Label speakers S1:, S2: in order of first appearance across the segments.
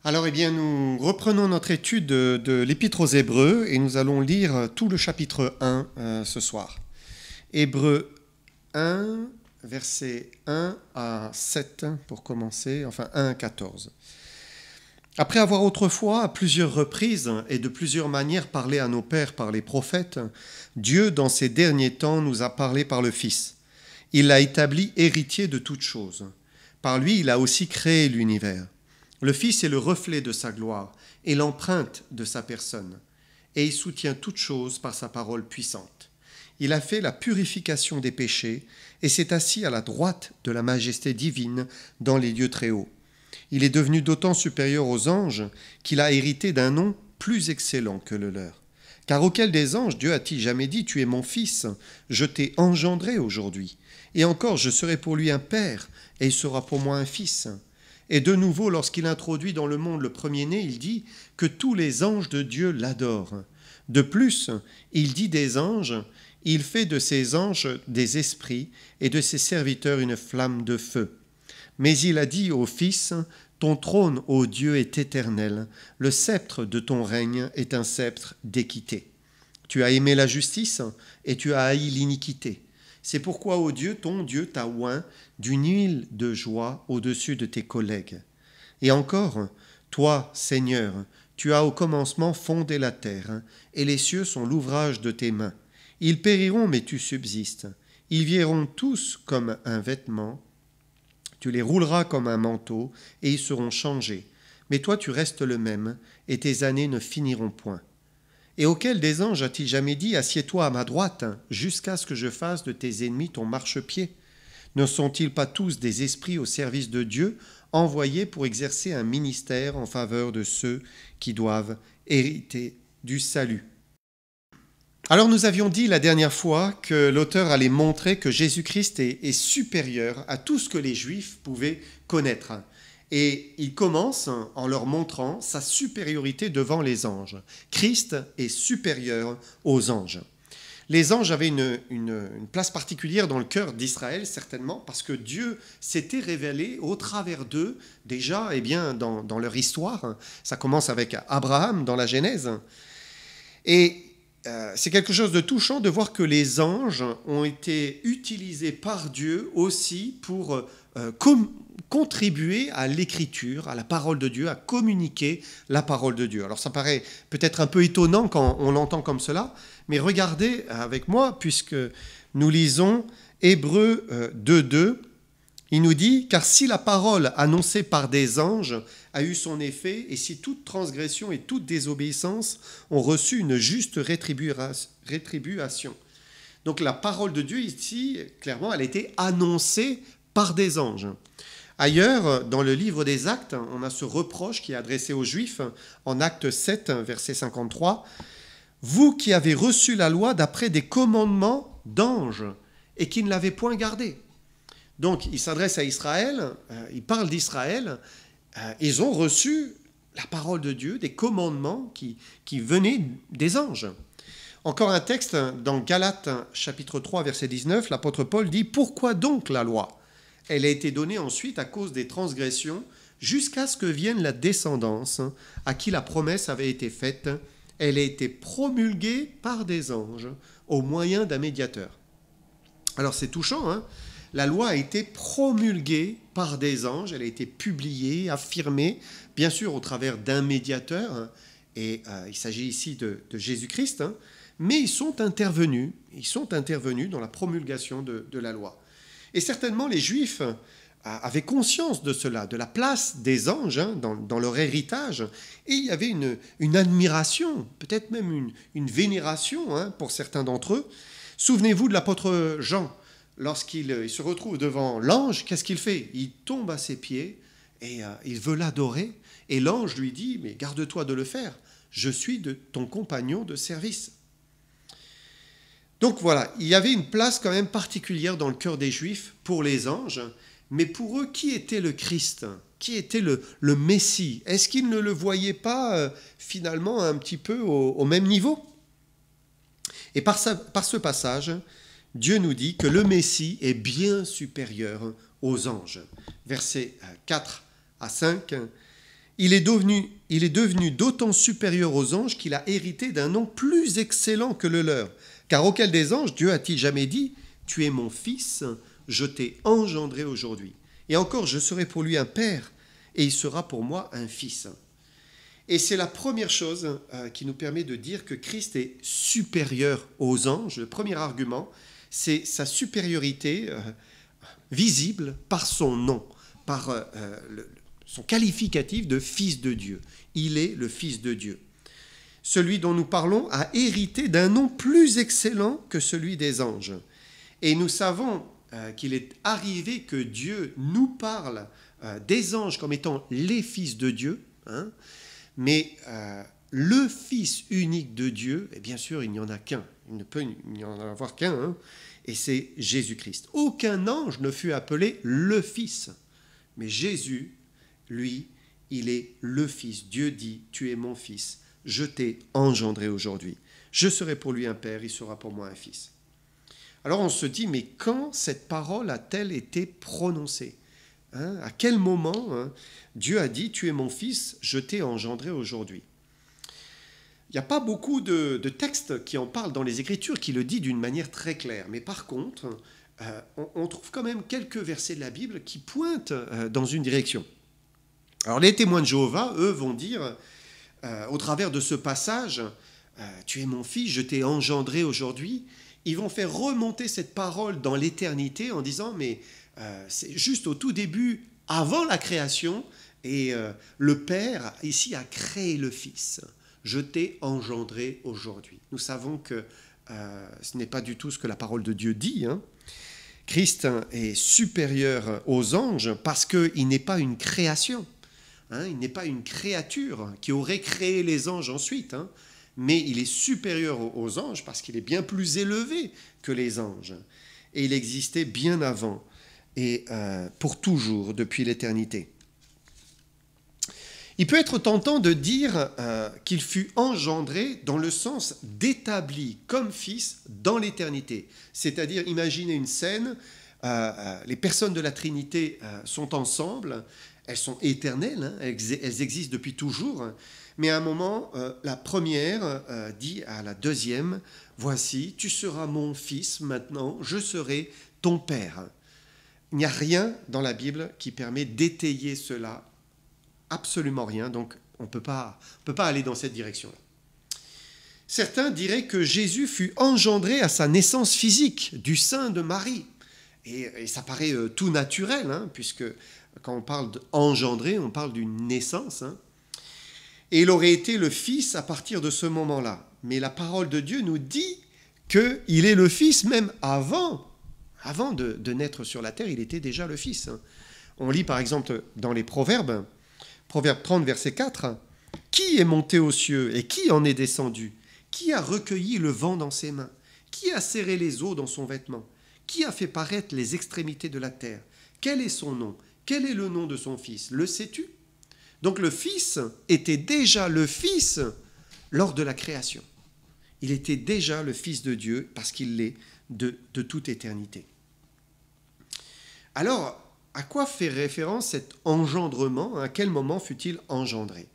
S1: Alors, eh bien, nous reprenons notre étude de l'Épître aux Hébreux et nous allons lire tout le chapitre 1 ce soir. Hébreux 1, versets 1 à 7 pour commencer, enfin 1 à 14. Après avoir autrefois, à plusieurs reprises et de plusieurs manières parlé à nos pères par les prophètes, Dieu, dans ces derniers temps, nous a parlé par le Fils. Il l'a établi héritier de toutes choses. Par lui, il a aussi créé l'univers. Le Fils est le reflet de sa gloire et l'empreinte de sa personne, et il soutient toutes choses par sa parole puissante. Il a fait la purification des péchés et s'est assis à la droite de la majesté divine dans les lieux très hauts. Il est devenu d'autant supérieur aux anges qu'il a hérité d'un nom plus excellent que le leur. Car auquel des anges Dieu a-t-il jamais dit « Tu es mon fils, je t'ai engendré aujourd'hui. Et encore, je serai pour lui un père, et il sera pour moi un fils. » Et de nouveau, lorsqu'il introduit dans le monde le premier-né, il dit que tous les anges de Dieu l'adorent. De plus, il dit des anges, il fait de ses anges des esprits et de ses serviteurs une flamme de feu. Mais il a dit au Fils, ton trône, ô Dieu, est éternel, le sceptre de ton règne est un sceptre d'équité. Tu as aimé la justice et tu as haï l'iniquité. C'est pourquoi, ô Dieu, ton Dieu t'a oint d'une huile de joie au-dessus de tes collègues. Et encore, toi, Seigneur, tu as au commencement fondé la terre, et les cieux sont l'ouvrage de tes mains. Ils périront, mais tu subsistes. Ils vieilliront tous comme un vêtement. Tu les rouleras comme un manteau, et ils seront changés. Mais toi, tu restes le même, et tes années ne finiront point. Et auquel des anges a-t-il jamais dit « Assieds-toi à ma droite, jusqu'à ce que je fasse de tes ennemis ton marchepied » Ne sont-ils pas tous des esprits au service de Dieu, envoyés pour exercer un ministère en faveur de ceux qui doivent hériter du salut? Alors nous avions dit la dernière fois que l'auteur allait montrer que Jésus-Christ est supérieur à tout ce que les Juifs pouvaient connaître. Et il commence en leur montrant sa supériorité devant les anges. Christ est supérieur aux anges. Les anges avaient une place particulière dans le cœur d'Israël, certainement, parce que Dieu s'était révélé au travers d'eux, déjà dans leur histoire. Ça commence avec Abraham dans la Genèse. Et c'est quelque chose de touchant de voir que les anges ont été utilisés par Dieu aussi pour contribuer à l'écriture, à la parole de Dieu, à communiquer la parole de Dieu. Alors ça paraît peut-être un peu étonnant quand on l'entend comme cela, mais regardez avec moi, puisque nous lisons Hébreux 2.2, il nous dit « Car si la parole annoncée par des anges a eu son effet, et si toute transgression et toute désobéissance ont reçu une juste rétribution. » Donc la parole de Dieu ici, clairement, elle a été annoncée par des anges. Ailleurs, dans le livre des Actes, on a ce reproche qui est adressé aux Juifs, en Acte 7, verset 53, « Vous qui avez reçu la loi d'après des commandements d'anges, et qui ne l'avez point gardée. » Donc, il s'adresse à Israël, il parle d'Israël, ils ont reçu la parole de Dieu, des commandements qui venaient des anges. Encore un texte dans Galates chapitre 3, verset 19, l'apôtre Paul dit « Pourquoi donc la loi ? Elle a été donnée ensuite à cause des transgressions, jusqu'à ce que vienne la descendance à qui la promesse avait été faite. Elle a été promulguée par des anges au moyen d'un médiateur. » Alors c'est touchant, hein ? La loi a été promulguée par des anges, elle a été publiée, affirmée, bien sûr au travers d'un médiateur, hein, et il s'agit ici de Jésus-Christ, hein, mais ils sont intervenus dans la promulgation de la loi. Et certainement les Juifs avaient conscience de cela, de la place des anges hein, dans leur héritage, et il y avait une admiration, peut-être même une vénération hein, pour certains d'entre eux. Souvenez-vous de l'apôtre Jean. Lorsqu'il se retrouve devant l'ange, qu'est-ce qu'il fait? Il tombe à ses pieds et il veut l'adorer. Et l'ange lui dit, mais garde-toi de le faire, je suis ton compagnon de service. Donc voilà, il y avait une place quand même particulière dans le cœur des Juifs pour les anges, mais pour eux, qui était le Christ? Qui était le Messie? Est-ce qu'ils ne le voyaient pas finalement un petit peu au même niveau? Et par ce passage, Dieu nous dit que le Messie est bien supérieur aux anges. Versets 4 à 5, Il est devenu d'autant supérieur aux anges qu'il a hérité d'un nom plus excellent que le leur. Car auquel des anges, Dieu a-t-il jamais dit « Tu es mon fils, je t'ai engendré aujourd'hui. Et encore, je serai pour lui un père, et il sera pour moi un fils. » Et c'est la première chose qui nous permet de dire que Christ est supérieur aux anges. Le premier argument, c'est sa supériorité visible par son nom, par son qualificatif de fils de Dieu. Il est le fils de Dieu. Celui dont nous parlons a hérité d'un nom plus excellent que celui des anges. Et nous savons qu'il est arrivé que Dieu nous parle des anges comme étant les fils de Dieu, hein, mais le Fils unique de Dieu, et bien sûr, il n'y en a qu'un. Il ne peut y en avoir qu'un, hein, et c'est Jésus-Christ. Aucun ange ne fut appelé le Fils, mais Jésus, lui, il est le Fils. Dieu dit, tu es mon Fils, je t'ai engendré aujourd'hui. Je serai pour lui un père, il sera pour moi un fils. Alors on se dit, mais quand cette parole a-t-elle été prononcée ? Hein, à quel moment Dieu a dit « Tu es mon fils, je t'ai engendré aujourd'hui » ? Il n'y a pas beaucoup de textes qui en parlent dans les Écritures, qui le dit d'une manière très claire. Mais par contre, on trouve quand même quelques versets de la Bible qui pointent dans une direction. Alors les témoins de Jéhovah, eux, vont dire, au travers de ce passage, « Tu es mon fils, je t'ai engendré aujourd'hui », ils vont faire remonter cette parole dans l'éternité en disant « Mais c'est juste au tout début, avant la création, et le Père, ici, a créé le Fils. Je t'ai engendré aujourd'hui. » Nous savons que ce n'est pas du tout ce que la parole de Dieu dit. Hein. Christ est supérieur aux anges parce qu'il n'est pas une création. Hein. Il n'est pas une créature qui aurait créé les anges ensuite. Hein. Mais il est supérieur aux anges parce qu'il est bien plus élevé que les anges. Et il existait bien avant et pour toujours, depuis l'éternité. Il peut être tentant de dire qu'il fut engendré dans le sens d'établi comme fils dans l'éternité. C'est-à-dire, imaginez une scène, les personnes de la Trinité sont ensemble, elles sont éternelles, hein, elles existent depuis toujours, mais à un moment, la première dit à la deuxième, « Voici, tu seras mon fils maintenant, je serai ton père. » Il n'y a rien dans la Bible qui permet d'étayer cela, absolument rien, donc on ne peut pas aller dans cette direction-là. Certains diraient que Jésus fut engendré à sa naissance physique du sein de Marie, et ça paraît tout naturel, hein, puisque quand on parle d'engendrer, on parle d'une naissance, hein. Et il aurait été le Fils à partir de ce moment-là. Mais la parole de Dieu nous dit qu'il est le Fils même avant de naître sur la terre, il était déjà le Fils. On lit par exemple dans les Proverbes, Proverbe 30, verset 4, « Qui est monté aux cieux et qui en est descendu ? Qui a recueilli le vent dans ses mains ? Qui a serré les eaux dans son vêtement ? Qui a fait paraître les extrémités de la terre ? Quel est son nom ? Quel est le nom de son Fils ? Le sais-tu ? » Donc le Fils était déjà le Fils lors de la création. Il était déjà le Fils de Dieu parce qu'il l'est de toute éternité. Alors, à quoi fait référence cet engendrement ? À quel moment fut-il engendré ?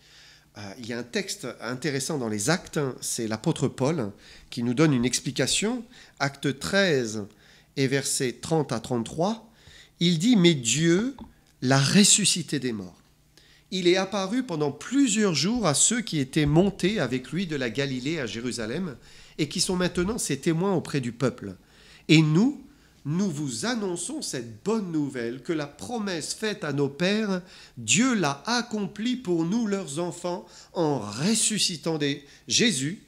S1: Il y a un texte intéressant dans les Actes, c'est l'apôtre Paul qui nous donne une explication. Acte 13 et versets 30 à 33, il dit « Mais Dieu l'a ressuscité des morts. Il est apparu pendant plusieurs jours à ceux qui étaient montés avec lui de la Galilée à Jérusalem et qui sont maintenant ses témoins auprès du peuple. Et nous vous annonçons cette bonne nouvelle que la promesse faite à nos pères, Dieu l'a accomplie pour nous, leurs enfants, en ressuscitant Jésus,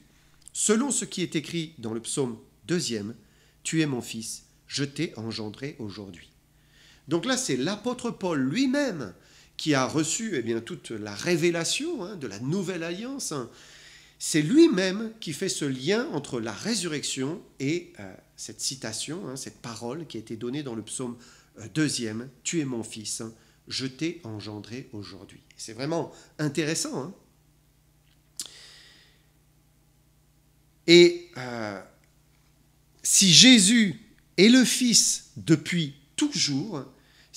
S1: selon ce qui est écrit dans le psaume 2e, « Tu es mon fils, je t'ai engendré aujourd'hui. » Donc là, c'est l'apôtre Paul lui-même qui a reçu toute la révélation de la nouvelle alliance. C'est lui-même qui fait ce lien entre la résurrection et cette citation, cette parole qui a été donnée dans le psaume 2e, « Tu es mon fils, je t'ai engendré aujourd'hui. » C'est vraiment intéressant. Hein. Et si Jésus est le Fils depuis toujours,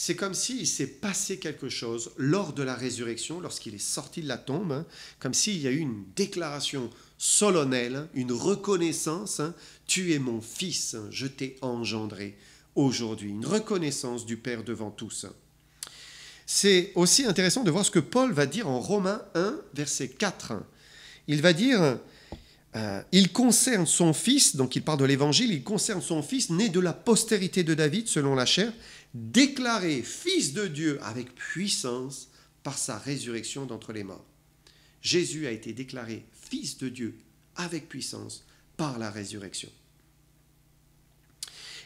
S1: c'est comme s'il s'est passé quelque chose lors de la résurrection, lorsqu'il est sorti de la tombe, hein, comme s'il y a eu une déclaration solennelle, hein, une reconnaissance, hein, tu es mon fils, hein, je t'ai engendré aujourd'hui, une reconnaissance du Père devant tous. C'est aussi intéressant de voir ce que Paul va dire en Romains 1, verset 4. Il va dire, il concerne son fils, donc il parle de l'évangile, il concerne son fils né de la postérité de David selon la chair, déclaré fils de Dieu avec puissance par sa résurrection d'entre les morts. Jésus a été déclaré fils de Dieu avec puissance par la résurrection.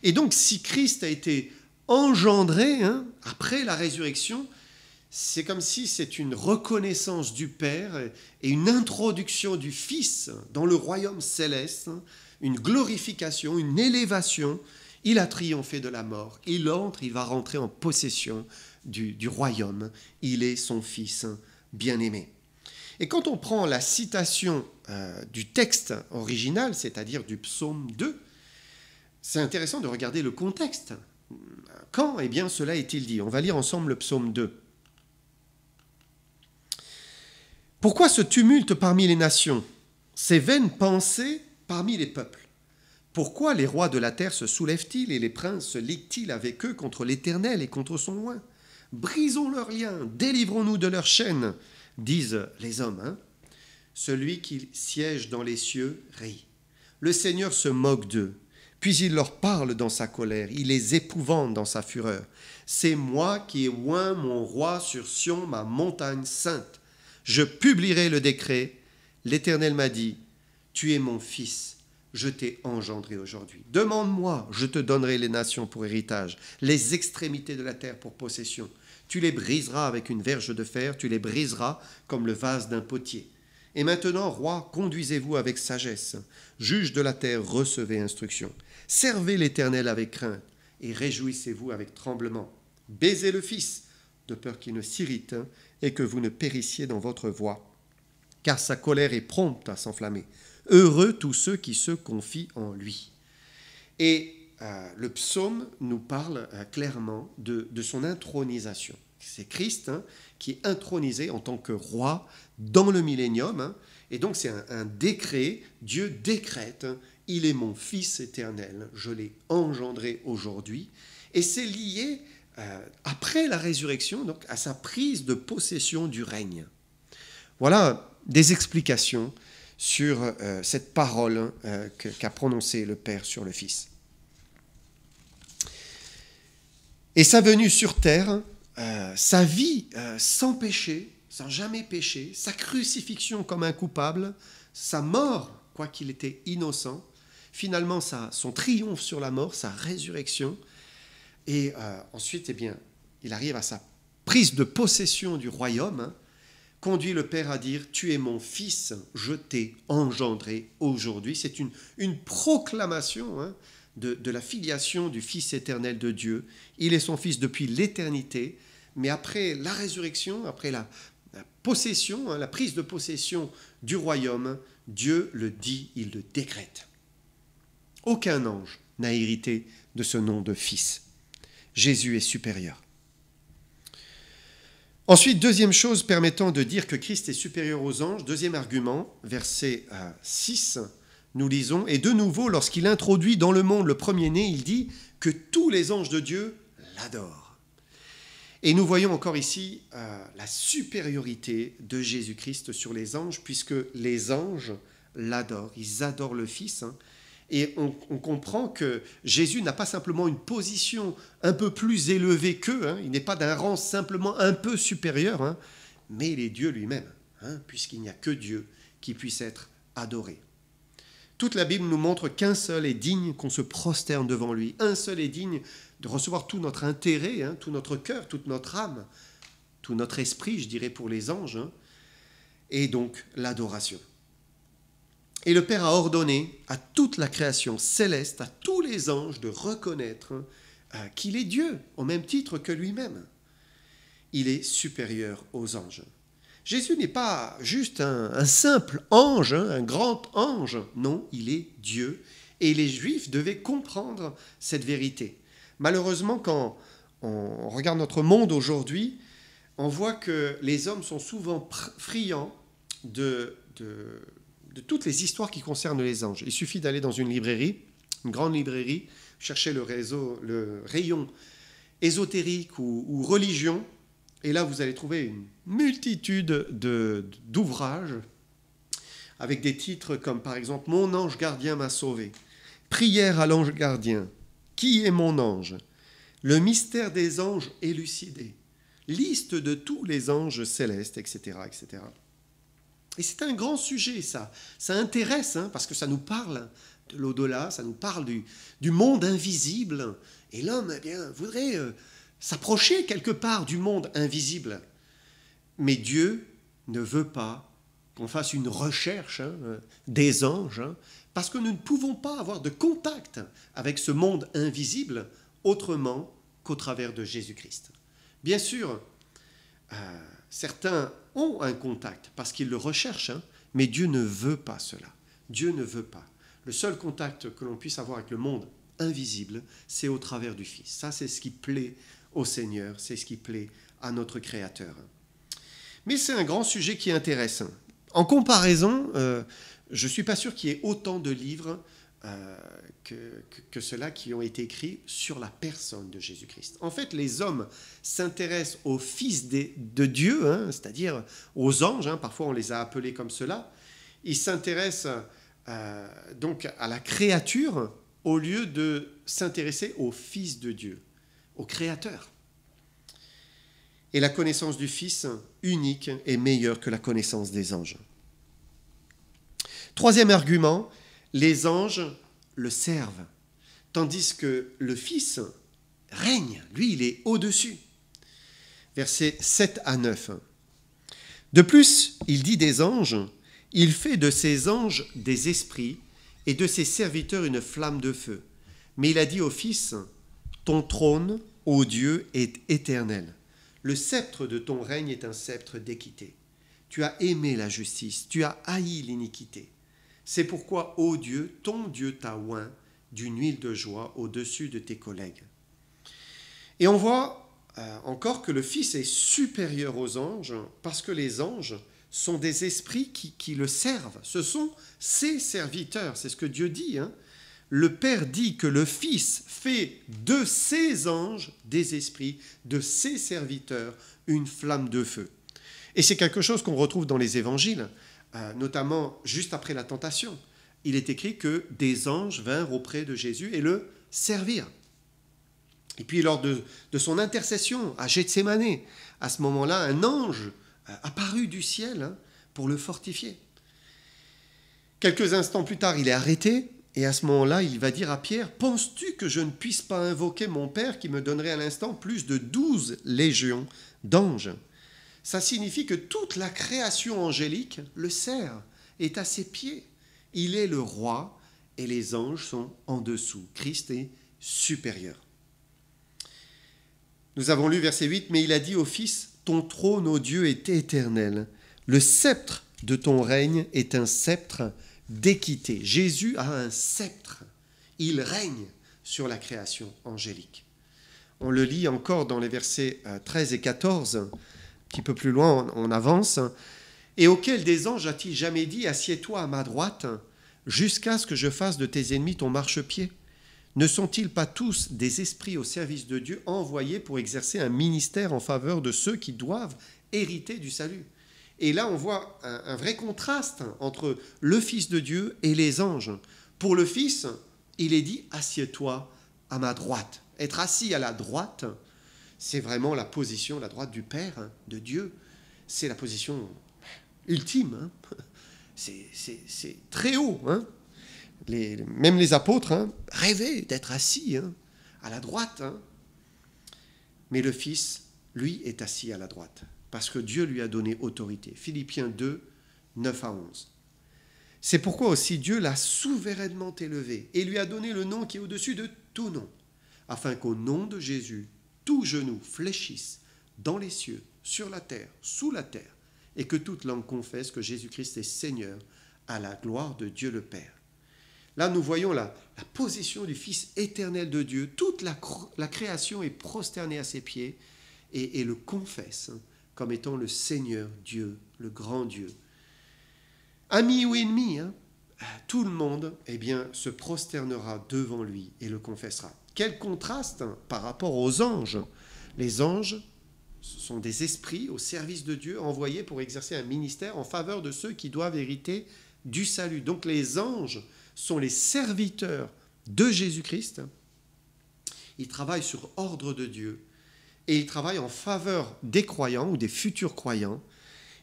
S1: Et donc si Christ a été engendré après la résurrection, c'est comme si c'est une reconnaissance du Père et une introduction du Fils dans le royaume céleste, une glorification, une élévation. Il a triomphé de la mort, il va rentrer en possession du royaume. Il est son Fils bien-aimé. Et quand on prend la citation du texte original, c'est-à-dire du psaume 2, c'est intéressant de regarder le contexte. Quand, eh bien, cela est-il dit? On va lire ensemble le psaume 2. Pourquoi ce tumulte parmi les nations, ces vaines pensées parmi les peuples? Pourquoi les rois de la terre se soulèvent-ils et les princes se liguent-ils avec eux contre l'Éternel et contre son oint? Brisons leurs liens, délivrons-nous de leurs chaînes, disent les hommes. Celui qui siège dans les cieux rit. Le Seigneur se moque d'eux. Puis il leur parle dans sa colère, il les épouvante dans sa fureur. C'est moi qui ai oint mon roi sur Sion, ma montagne sainte. Je publierai le décret. L'Éternel m'a dit, tu es mon fils, je t'ai engendré aujourd'hui. Demande-moi, je te donnerai les nations pour héritage, les extrémités de la terre pour possession. Tu les briseras avec une verge de fer, tu les briseras comme le vase d'un potier. Et maintenant, roi, conduisez-vous avec sagesse. Juge de la terre, recevez instruction. Servez l'Éternel avec crainte et réjouissez-vous avec tremblement. Baisez le Fils, de peur qu'il ne s'irrite et que vous ne périssiez dans votre voie, car sa colère est prompte à s'enflammer. Heureux tous ceux qui se confient en lui. Et le psaume nous parle clairement de son intronisation. C'est Christ qui est intronisé en tant que roi dans le millénium. Et donc c'est un décret, Dieu décrète, il est mon Fils éternel, je l'ai engendré aujourd'hui. Et c'est lié, après la résurrection, donc, à sa prise de possession du règne. Voilà des explications sur cette parole qu'a prononcée le Père sur le Fils. Et sa venue sur terre, sa vie sans péché, sans jamais péché, sa crucifixion comme un coupable, sa mort, quoiqu'il était innocent, finalement son triomphe sur la mort, sa résurrection, et ensuite, eh bien, il arrive à sa prise de possession du royaume, conduit le Père à dire « Tu es mon Fils, je t'ai engendré aujourd'hui ». C'est une proclamation de la filiation du Fils éternel de Dieu. Il est son Fils depuis l'éternité, mais après la résurrection, après la possession, la prise de possession du royaume, Dieu le dit, il le décrète. Aucun ange n'a hérité de ce nom de Fils. Jésus est supérieur. Ensuite, deuxième chose permettant de dire que Christ est supérieur aux anges, deuxième argument, verset 6, nous lisons, « Et de nouveau, lorsqu'il introduit dans le monde le premier-né, il dit que tous les anges de Dieu l'adorent. » Et nous voyons encore ici la supériorité de Jésus-Christ sur les anges, puisque les anges l'adorent, ils adorent le Fils. Et on comprend que Jésus n'a pas simplement une position un peu plus élevée qu'eux, il n'est pas d'un rang simplement un peu supérieur, mais il est Dieu lui-même, puisqu'il n'y a que Dieu qui puisse être adoré. Toute la Bible nous montre qu'un seul est digne qu'on se prosterne devant lui, un seul est digne de recevoir tout notre intérêt, tout notre cœur, toute notre âme, tout notre esprit, je dirais pour les anges, et donc l'adoration. Et le Père a ordonné à toute la création céleste, à tous les anges, de reconnaître qu'il est Dieu, au même titre que lui-même. Il est supérieur aux anges. Jésus n'est pas juste un simple ange, un grand ange. Non, il est Dieu. Et les Juifs devaient comprendre cette vérité. Malheureusement, quand on regarde notre monde aujourd'hui, on voit que les hommes sont souvent friands de toutes les histoires qui concernent les anges. Il suffit d'aller dans une librairie, une grande librairie, chercher le rayon ésotérique ou religion, et là vous allez trouver une multitude d'ouvrages avec des titres comme par exemple « Mon ange gardien m'a sauvé »,« Prière à l'ange gardien »,« Qui est mon ange ?», « Le mystère des anges élucidé », liste de tous les anges célestes, etc. etc. Et c'est un grand sujet, ça. Ça intéresse, parce que ça nous parle de l'au-delà, ça nous parle du monde invisible. Et l'homme, eh bien, voudrait s'approcher quelque part du monde invisible. Mais Dieu ne veut pas qu'on fasse une recherche des anges, parce que nous ne pouvons pas avoir de contact avec ce monde invisible autrement qu'au travers de Jésus-Christ. Bien sûr, certains ont un contact parce qu'ils le recherchent, mais Dieu ne veut pas cela. Dieu ne veut pas. Le seul contact que l'on puisse avoir avec le monde invisible, c'est au travers du Fils. Ça, c'est ce qui plaît au Seigneur, c'est ce qui plaît à notre Créateur. Mais c'est un grand sujet qui intéresse. En comparaison, je ne suis pas sûr qu'il y ait autant de livres que ceux-là qui ont été écrits sur la personne de Jésus-Christ. En fait, les hommes s'intéressent au Fils de Dieu, c'est-à-dire aux anges, parfois on les a appelés comme cela. Ils s'intéressent donc à la créature au lieu de s'intéresser au Fils de Dieu, au Créateur. Et la connaissance du Fils unique est meilleure que la connaissance des anges. Troisième argument, les anges le servent, tandis que le Fils règne, lui il est au-dessus. Versets 7 à 9. De plus, il dit des anges, il fait de ses anges des esprits et de ses serviteurs une flamme de feu. Mais il a dit au Fils, ton trône, ô Dieu, est éternel. Le sceptre de ton règne est un sceptre d'équité. Tu as aimé la justice, tu as haï l'iniquité. C'est pourquoi, ô Dieu, ton Dieu t'a oint d'une huile de joie au-dessus de tes collègues. Et on voit encore que le Fils est supérieur aux anges parce que les anges sont des esprits qui le servent. Ce sont ses serviteurs, c'est ce que Dieu dit. Le Père dit que le Fils fait de ses anges des esprits, de ses serviteurs, une flamme de feu. Et c'est quelque chose qu'on retrouve dans les évangiles, notamment juste après la tentation. Il est écrit que des anges vinrent auprès de Jésus et le servirent. Et puis lors de son intercession à Gethsémanée, à ce moment-là, un ange apparut du ciel pour le fortifier. Quelques instants plus tard, il est arrêté et à ce moment-là, il va dire à Pierre, « Penses-tu que je ne puisse pas invoquer mon Père qui me donnerait à l'instant plus de 12 légions d'anges ?» Ça signifie que toute la création angélique le sert, est à ses pieds. Il est le roi et les anges sont en dessous. Christ est supérieur. Nous avons lu verset 8, « Mais il a dit au Fils, ton trône, ô Dieu, est éternel. Le sceptre de ton règne est un sceptre d'équité. » Jésus a un sceptre. Il règne sur la création angélique. On le lit encore dans les versets 13 et 14, un petit peu plus loin, on avance. « Et auquel des anges a-t-il jamais dit, assieds-toi à ma droite, jusqu'à ce que je fasse de tes ennemis ton marchepied ? Ne sont-ils pas tous des esprits au service de Dieu envoyés pour exercer un ministère en faveur de ceux qui doivent hériter du salut ?» Et là, on voit un vrai contraste entre le Fils de Dieu et les anges. Pour le Fils, il est dit « assieds-toi à ma droite ». Être assis à la droite, c'est vraiment la position, la droite du Père, de Dieu. C'est la position ultime. C'est très haut. Même les apôtres rêvaient d'être assis à la droite. Mais le Fils, lui, est assis à la droite, parce que Dieu lui a donné autorité. Philippiens 2, 9 à 11. C'est pourquoi aussi Dieu l'a souverainement élevé et lui a donné le nom qui est au-dessus de tout nom, afin qu'au nom de Jésus, tout genou fléchisse dans les cieux, sur la terre, sous la terre, et que toute langue confesse que Jésus-Christ est Seigneur, à la gloire de Dieu le Père. Là, nous voyons la position du Fils éternel de Dieu. Toute la création est prosternée à ses pieds et le confesse comme étant le Seigneur Dieu, le grand Dieu. Ami ou ennemi, tout le monde se prosternera devant lui et le confessera. Quel contraste par rapport aux anges. Les anges sont des esprits au service de Dieu, envoyés pour exercer un ministère en faveur de ceux qui doivent hériter du salut. Donc les anges sont les serviteurs de Jésus-Christ. Ils travaillent sur ordre de Dieu et ils travaillent en faveur des croyants ou des futurs croyants.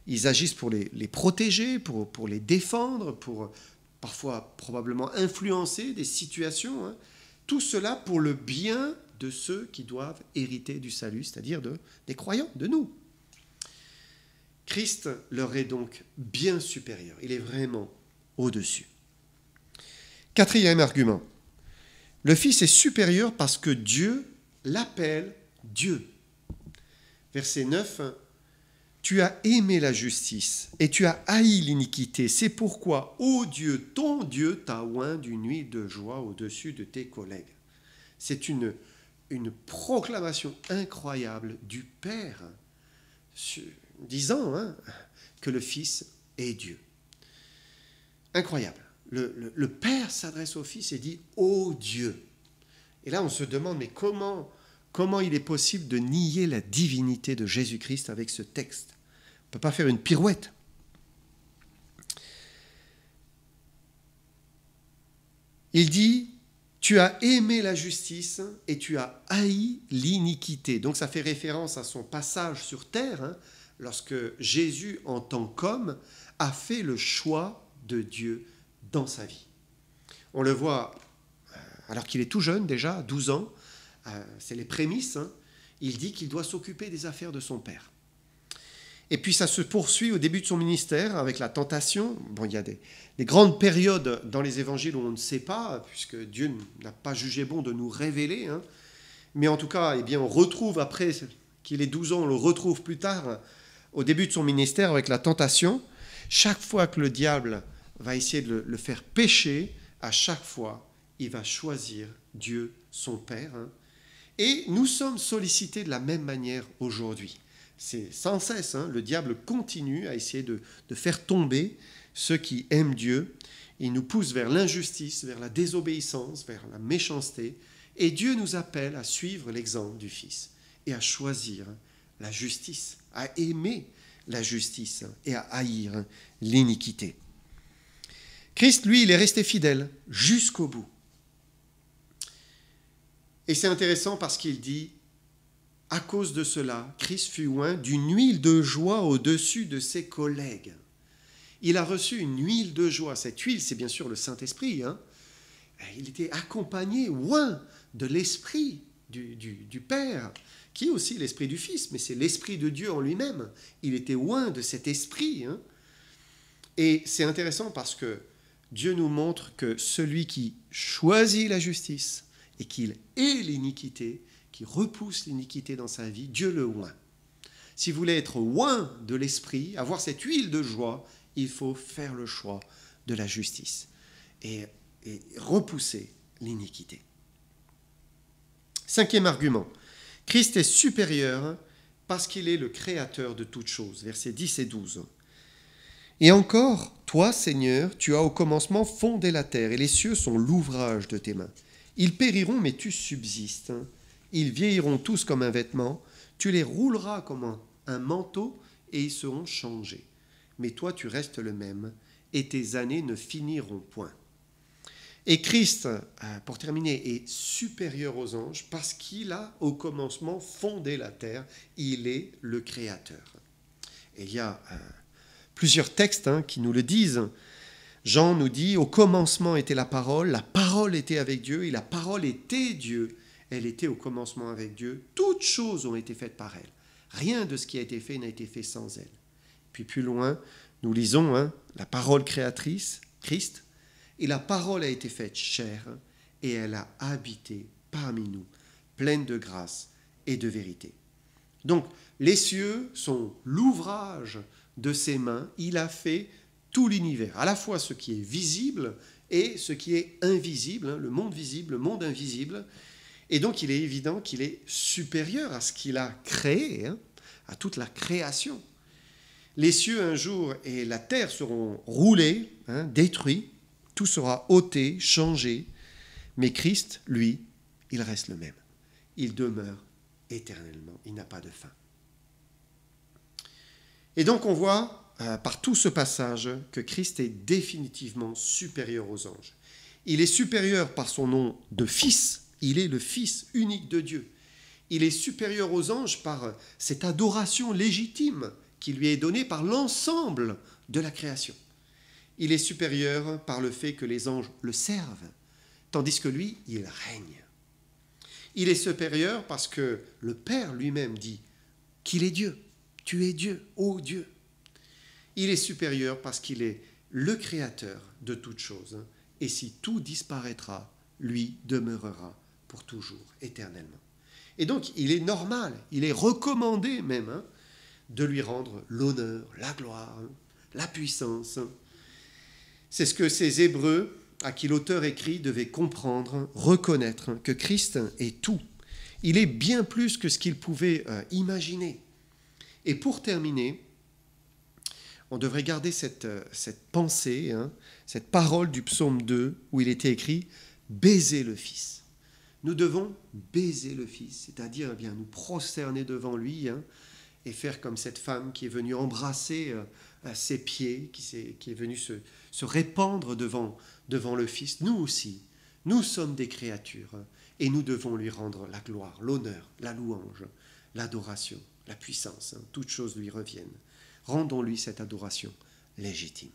S1: Ils agissent pour les protéger, pour les défendre, pour parfois probablement influencer des situations. Tout cela pour le bien de ceux qui doivent hériter du salut, c'est-à-dire des croyants, de nous. Christ leur est donc bien supérieur. Il est vraiment au-dessus. Quatrième argument. Le Fils est supérieur parce que Dieu l'appelle Dieu. Verset 9. Tu as aimé la justice et tu as haï l'iniquité. C'est pourquoi, ô Dieu, ton Dieu t'a oint d'une huile de joie au-dessus de tes collègues. C'est une proclamation incroyable du Père, disant que le Fils est Dieu. Incroyable. Le Père s'adresse au Fils et dit « Ô Dieu ». Et là, on se demande, mais comment il est possible de nier la divinité de Jésus-Christ avec ce texte? On ne peut pas faire une pirouette. Il dit « Tu as aimé la justice et tu as haï l'iniquité ». Donc ça fait référence à son passage sur terre, lorsque Jésus, en tant qu'homme, a fait le choix de Dieu dans sa vie. On le voit alors qu'il est tout jeune déjà, 12 ans, c'est les prémices, il dit qu'il doit s'occuper des affaires de son père. Et puis ça se poursuit au début de son ministère avec la tentation. Bon, il y a des grandes périodes dans les évangiles où on ne sait pas, puisque Dieu n'a pas jugé bon de nous révéler. Mais en tout cas, on retrouve après qu'il ait 12 ans, on le retrouve plus tard au début de son ministère avec la tentation. Chaque fois que le diable va essayer de le faire pécher, à chaque fois, il va choisir Dieu, son Père. Et nous sommes sollicités de la même manière aujourd'hui. C'est sans cesse, le diable continue à essayer de faire tomber ceux qui aiment Dieu. Il nous pousse vers l'injustice, vers la désobéissance, vers la méchanceté. Et Dieu nous appelle à suivre l'exemple du Fils et à choisir la justice, à aimer la justice et à haïr l'iniquité. Christ, lui, il est resté fidèle jusqu'au bout. Et c'est intéressant parce qu'il dit, à cause de cela, Christ fut oint d'une huile de joie au-dessus de ses collègues. Il a reçu une huile de joie. Cette huile, c'est bien sûr le Saint-Esprit. Il était accompagné, oint de l'Esprit du Père, qui est aussi l'Esprit du Fils, mais c'est l'Esprit de Dieu en lui-même. Il était oint de cet Esprit. Et c'est intéressant parce que Dieu nous montre que celui qui choisit la justice et qu'il hait l'iniquité, qui repousse l'iniquité dans sa vie, Dieu le oint. Si vous voulez être oint de l'Esprit, avoir cette huile de joie, il faut faire le choix de la justice et repousser l'iniquité. Cinquième argument, Christ est supérieur parce qu'il est le créateur de toutes choses. Versets 10 et 12. Et encore, toi, Seigneur, tu as au commencement fondé la terre, et les cieux sont l'ouvrage de tes mains. Ils périront, mais tu subsistes. Ils vieilliront tous comme un vêtement. Tu les rouleras comme un manteau, et ils seront changés. Mais toi, tu restes le même, et tes années ne finiront point. Et Christ, pour terminer, est supérieur aux anges parce qu'il a au commencement fondé la terre. Il est le Créateur. Et il y a plusieurs textes qui nous le disent. Jean nous dit, au commencement était la parole était avec Dieu, et la parole était Dieu. Elle était au commencement avec Dieu. Toutes choses ont été faites par elle. Rien de ce qui a été fait n'a été fait sans elle. Puis plus loin, nous lisons la parole créatrice, Christ, et la parole a été faite chair, et elle a habité parmi nous, pleine de grâce et de vérité. Donc, les cieux sont l'ouvrage de ses mains. Il a fait tout l'univers, à la fois ce qui est visible et ce qui est invisible, hein, le monde visible, le monde invisible. Et donc il est évident qu'il est supérieur à ce qu'il a créé, hein, à toute la création. Les cieux un jour et la terre seront roulés, hein, détruits, tout sera ôté, changé, mais Christ, lui, il reste le même. Il demeure éternellement, il n'a pas de fin. Et donc on voit par tout ce passage que Christ est définitivement supérieur aux anges. Il est supérieur par son nom de Fils, il est le Fils unique de Dieu. Il est supérieur aux anges par cette adoration légitime qui lui est donnée par l'ensemble de la création. Il est supérieur par le fait que les anges le servent, tandis que lui, il règne. Il est supérieur parce que le Père lui-même dit qu'il est Dieu. Tu es Dieu, ô Dieu. Il est supérieur parce qu'il est le créateur de toutes choses. Et si tout disparaîtra, lui demeurera pour toujours, éternellement. Et donc, il est normal, il est recommandé même, hein, de lui rendre l'honneur, la gloire, hein, la puissance. C'est ce que ces Hébreux, à qui l'auteur écrit, devaient comprendre, reconnaître que Christ est tout. Il est bien plus que ce qu'ils pouvaient imaginer. Et pour terminer, on devrait garder cette pensée, hein, cette parole du psaume 2, où il était écrit « Baiser le Fils ». Nous devons baiser le Fils, c'est-à-dire eh bien, nous prosterner devant lui, hein, et faire comme cette femme qui est venue embrasser ses pieds, qui est venue se répandre devant le Fils. Nous aussi, nous sommes des créatures, hein, et nous devons lui rendre la gloire, l'honneur, la louange, l'adoration, la puissance. Hein, toutes choses lui reviennent. Rendons-lui cette adoration légitime.